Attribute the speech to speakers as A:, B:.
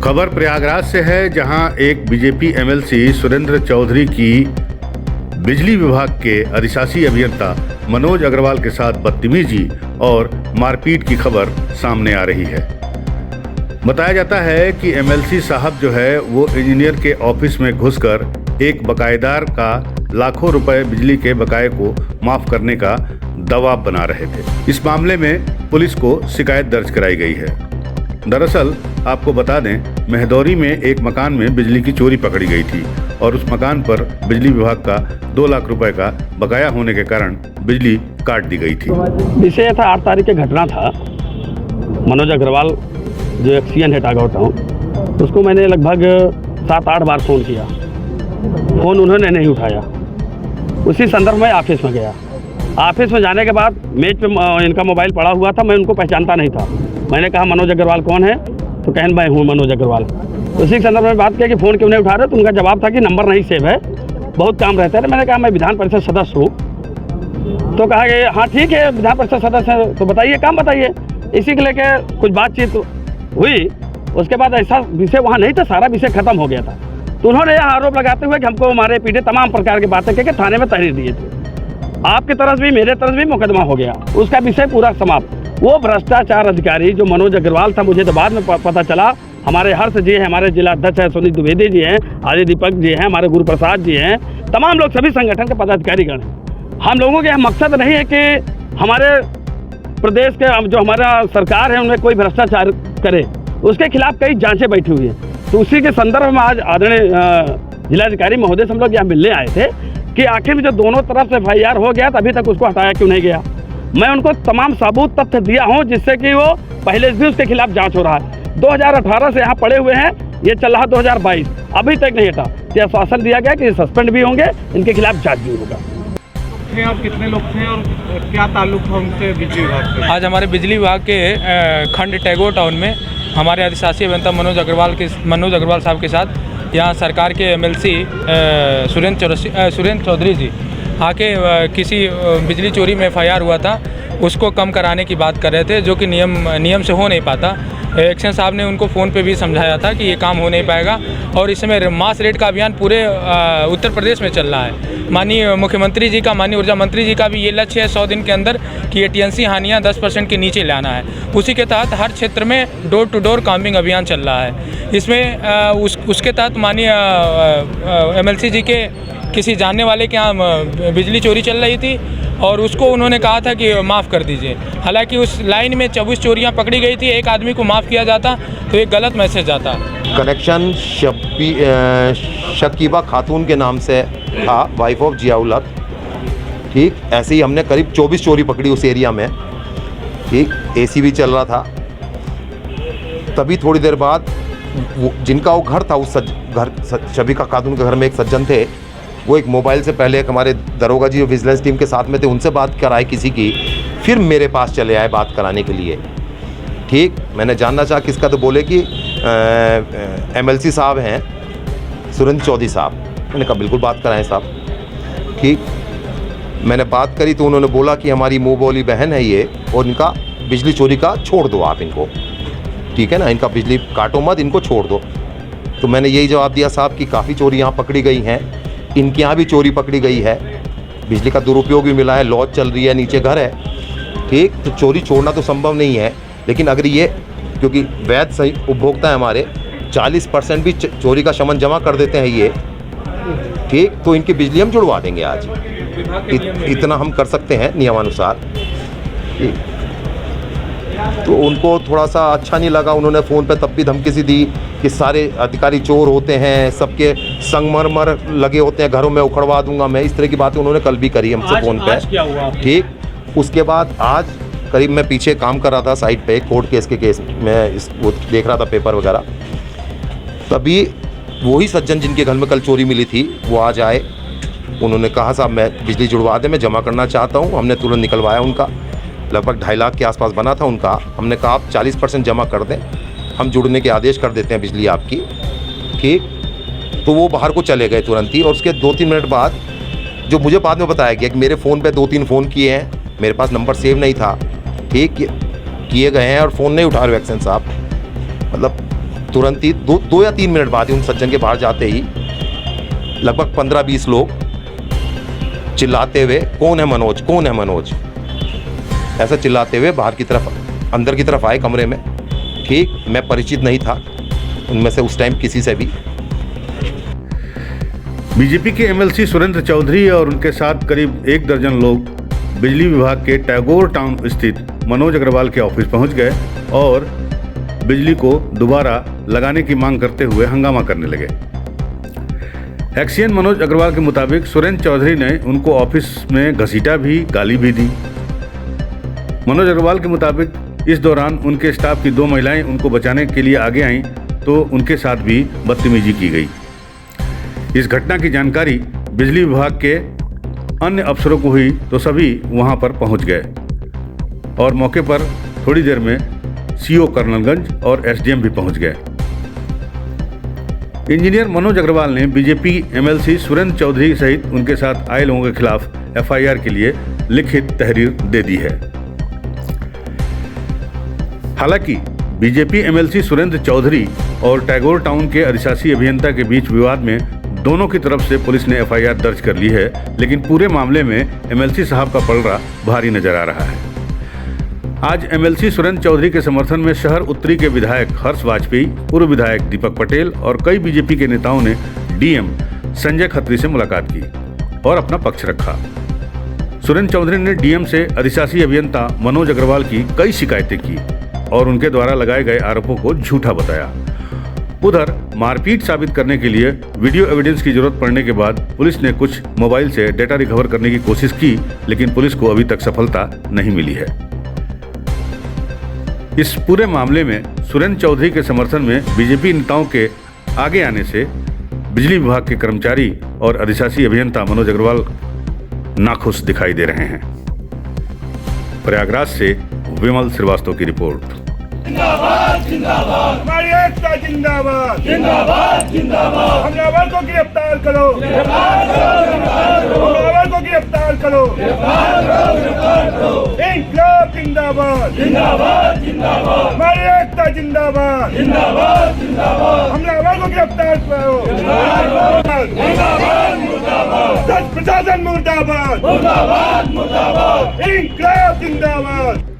A: खबर प्रयागराज से है, जहां एक बीजेपी एमएलसी सुरेंद्र चौधरी की बिजली विभाग के अधिशासी अभियंता मनोज अग्रवाल के साथ बदतमीजी और मारपीट की खबर सामने आ रही है। बताया जाता है कि एमएलसी साहब जो है वो इंजीनियर के ऑफिस में घुसकर एक बकायेदार का लाखों रुपए बिजली के बकाये को माफ करने का दबाव बना रहे थे। इस मामले में पुलिस को शिकायत दर्ज कराई गई है। दरअसल आपको बता दें, महदौरी में एक मकान में बिजली की चोरी पकड़ी गई थी और उस मकान पर बिजली विभाग का 2 लाख रुपए का बकाया होने के कारण बिजली काट दी गई थी।
B: विषय था 8 तारीख की घटना था। मनोज अग्रवाल जो एक्सीएन है टागोर टाउन, उसको मैंने लगभग 7-8 बार फ़ोन किया। फ़ोन उन्होंने नहीं उठाया। उसी संदर्भ में ऑफिस में गया। ऑफिस में जाने के बाद मेज पे इनका मोबाइल पड़ा हुआ था। मैं उनको पहचानता नहीं था। मैंने कहा मनोज अग्रवाल कौन है, तो कहन मैं हूँ मनोज अग्रवाल। उसी संदर्भ में बात किया कि फ़ोन क्यों नहीं उठा रहे, तो उनका जवाब था कि नंबर नहीं सेव है, बहुत काम रहता है। मैंने कहा मैं विधान परिषद सदस्य हूँ। तो कहा कि हाँ ठीक है, विधान परिषद सदस्य है तो बताइए, काम बताइए। इसी को लेकर कुछ बातचीत हुई। उसके बाद ऐसा विषय वहाँ नहीं था, सारा विषय खत्म हो गया था। तो उन्होंने यह आरोप लगाते हुए कि हमको मारे पीटे तमाम प्रकार की बातें कहकर थाने में तहरीर दिए थे। आपकी तरफ भी मेरे तरफ भी मुकदमा हो गया, उसका विषय पूरा समाप्त। वो भ्रष्टाचार अधिकारी जो मनोज अग्रवाल था, मुझे तो बाद में पता चला, हमारे हर्ष जी हैं, हमारे जिला अध्यक्ष हैं सुनील द्विवेदी जी हैं, आदि दीपक जी हैं, हमारे गुरु प्रसाद जी हैं, तमाम लोग सभी संगठन के पदाधिकारीगण हैं। हम लोगों के मकसद नहीं है कि हमारे प्रदेश के जो हमारा सरकार है उनमें कोई भ्रष्टाचार करे, उसके खिलाफ कई जांचें बैठी हुई हैं। तो उसी के संदर्भ में आज आदरणीय जिलाधिकारी महोदय से हम लोग यहाँ मिलने आए थे कि आखिर जब दोनों तरफ से FIR हो गया तो अभी तक उसको हटाया क्यों नहीं गया। मैं उनको तमाम सबूत तथ्य दिया हूँ, जिससे कि वो पहले भी उसके खिलाफ जांच हो रहा है। 2018 से यहाँ पड़े हुए हैं, ये चल रहा 2022, अभी तक नहीं हटा। ये आश्वासन दिया गया कि सस्पेंड भी होंगे, इनके खिलाफ जांच भी होगा।
C: आप कितने लोग थे और क्या ताल्लुक था उनसे बिजली विभाग से?
D: आज हमारे बिजली विभाग के खंड टैगोर टाउन में हमारे अधिशासी अभियंता मनोज अग्रवाल साहब के साथ यहाँ सरकार के एमएलसी सुरेंद्र चौधरी जी आके किसी बिजली चोरी में FIR हुआ था, उसको कम कराने की बात कर रहे थे, जो कि नियम से हो नहीं पाता। एक्शन साहब ने उनको फ़ोन पे भी समझाया था कि ये काम हो नहीं पाएगा और इस समय मास रेट का अभियान पूरे उत्तर प्रदेश में चल रहा है। माननीय मुख्यमंत्री जी का, माननीय ऊर्जा मंत्री जी का भी ये लक्ष्य है 100 दिन के अंदर कि ये TNC हानियाँ 10% के नीचे लाना है। उसी के तहत हर क्षेत्र में डोर टू डोर काम्बिंग अभियान चल रहा है। इसमें उसके तहत माननीय MLC जी के किसी जानने वाले के यहाँ बिजली चोरी चल रही थी और उसको उन्होंने कहा था कि माफ़ कर दीजिए। हालांकि उस लाइन में 24 चोरियां पकड़ी गई थी, एक आदमी को माफ़ किया जाता तो एक गलत मैसेज आता।
E: कनेक्शन शकीबा खातून के नाम से था, वाइफ ऑफ जियाउल हक। ठीक, ऐसे ही हमने करीब 24 चोरी पकड़ी उस एरिया में। ठीक, AC भी चल रहा था। तभी थोड़ी देर बाद जिनका वो घर था, उस घर शकीबा खातून के घर में एक सज्जन थे, वो एक मोबाइल से पहले एक हमारे दरोगा जी जो विजिलेंस टीम के साथ में थे उनसे बात कराए किसी की, फिर मेरे पास चले आए बात कराने के लिए। ठीक, मैंने जानना चाहा किसका, तो बोले कि MLC साहब हैं सुरेंद्र चौधरी साहब। मैंने कहा बिल्कुल बात कराएं साहब। ठीक, मैंने बात करी तो उन्होंने बोला कि हमारी मुँह बोली बहन है ये, और इनका बिजली चोरी का छोड़ दो आप इनको, ठीक है ना, इनका बिजली काटो मत, इनको छोड़ दो। तो मैंने यही जवाब दिया साहब कि काफ़ी चोरी यहाँ पकड़ी गई हैं, इनके यहाँ भी चोरी पकड़ी गई है, बिजली का दुरुपयोग भी मिला है, लॉज चल रही है, नीचे घर है। ठीक, तो चोरी छोड़ना तो संभव नहीं है, लेकिन अगर ये, क्योंकि वैध सही उपभोक्ता है हमारे, 40% भी चोरी का शमन जमा कर देते हैं ये। ठीक, तो इनकी बिजली हम जुड़वा देंगे आज। इतना हम कर सकते हैं नियमानुसार। ठीक, तो उनको थोड़ा सा अच्छा नहीं लगा। उन्होंने फ़ोन पे तब भी धमकी सी दी कि सारे अधिकारी चोर होते हैं, सबके संगमरमर लगे होते हैं घरों में, उखड़वा दूंगा मैं। इस तरह की बातें उन्होंने कल भी करी हमसे फ़ोन पे।
B: क्या हुआ? ठीक,
E: उसके बाद आज करीब मैं पीछे काम कर रहा था साइड पे, कोर्ट केस के केस में वो देख रहा था पेपर वगैरह, तभी वही सज्जन जिनके घर में कल चोरी मिली थी वो आज आए। उन्होंने कहा साहब मैं बिजली जुड़वा दें, मैं जमा करना चाहता हूँ। हमने तुरंत निकलवाया उनका, लगभग 2.5 लाख के आसपास बना था उनका। हमने कहा आप 40% जमा कर दें, हम जुड़ने के आदेश कर देते हैं बिजली आपकी। ठीक, तो वो बाहर को चले गए तुरंत ही। और उसके 2-3 मिनट बाद जो मुझे बाद में बताया गया कि मेरे फ़ोन पे 2-3 फ़ोन किए हैं, मेरे पास नंबर सेव नहीं था। ठीक, किए गए हैं और फ़ोन नहीं उठा रहे एक्शन साहब। मतलब तुरंत ही दो या 3 मिनट बाद ही उन सज्जन के बाहर जाते ही लगभग 15-20 लोग चिल्लाते हुए कौन है मनोज, कौन है मनोज, ऐसा चिल्लाते हुए बाहर की तरफ अंदर की तरफ आए कमरे में। ठीक, मैं परिचित नहीं था उनमें से उस टाइम किसी से भी।
A: बीजेपी के एमएलसी सुरेंद्र चौधरी और उनके साथ करीब 1 दर्जन लोग बिजली विभाग के टैगोर टाउन स्थित मनोज अग्रवाल के ऑफिस पहुंच गए और बिजली को दोबारा लगाने की मांग करते हुए हंगामा करने लगे। एक्सीएन मनोज अग्रवाल के मुताबिक सुरेंद्र चौधरी ने उनको ऑफिस में घसीटा भी, गाली भी दी। मनोज अग्रवाल के मुताबिक इस दौरान उनके स्टाफ की 2 महिलाएं उनको बचाने के लिए आगे आईं तो उनके साथ भी बदतमीजी की गई। इस घटना की जानकारी बिजली विभाग के अन्य अफसरों को हुई तो सभी वहां पर पहुंच गए और मौके पर थोड़ी देर में सीओ कर्नलगंज और एसडीएम भी पहुंच गए। इंजीनियर मनोज अग्रवाल ने बीजेपी एमएलसी सुरेंद्र चौधरी सहित उनके साथ आए लोगों के खिलाफ एफआईआर के लिए लिखित तहरीर दे दी है। हालांकि बीजेपी एमएलसी सुरेंद्र चौधरी और टैगोर टाउन के अधिशासी अभियंता के बीच विवाद में दोनों की तरफ से पुलिस ने एफआईआर दर्ज कर ली है, लेकिन पूरे मामले में एमएलसी साहब का पलड़ा भारी नजर आ रहा है। आज एमएलसी सुरेंद्र चौधरी के समर्थन में शहर उत्तरी के विधायक हर्ष वाजपेयी, पूर्व विधायक दीपक पटेल और कई बीजेपी के नेताओं ने डीएम संजय खत्री से मुलाकात की और अपना पक्ष रखा। सुरेंद्र चौधरी ने डीएम से अधिशासी अभियंता मनोज अग्रवाल की कई शिकायतें की और उनके द्वारा लगाए गए आरोपों को झूठा बताया। उधर मारपीट साबित करने के लिए वीडियो एविडेंस की जरूरत पड़ने के बाद पुलिस ने कुछ मोबाइल से डेटा रिकवर करने की कोशिश की, लेकिन पुलिस को अभी तक सफलता नहीं मिली है। इस पूरे मामले में सुरेंद्र चौधरी के समर्थन में बीजेपी नेताओं के आगे आने से बिजली विभाग के कर्मचारी और अधिशासी अभियंता मनोज अग्रवाल नाखुश दिखाई दे रहे हैं। प्रयागराज से विमल श्रीवास्तव की रिपोर्ट।
F: हमारी एकता जिंदाबाद, जिंदाबाद जिंदाबाद। हमलावर को गिरफ्तार करो, हमलावर को गिरफ्तार करो, इंकलाब जिंदाबाद, जिंदाबाद जिंदाबाद। हमारी एकता जिंदाबाद, जिंदाबाद जिंदाबाद। हमलावर को गिरफ्तार करो, प्रशासन मुर्दाबाद, मुर्दाबाद मुर्दाबाद। इंकलाब जिंदाबाद।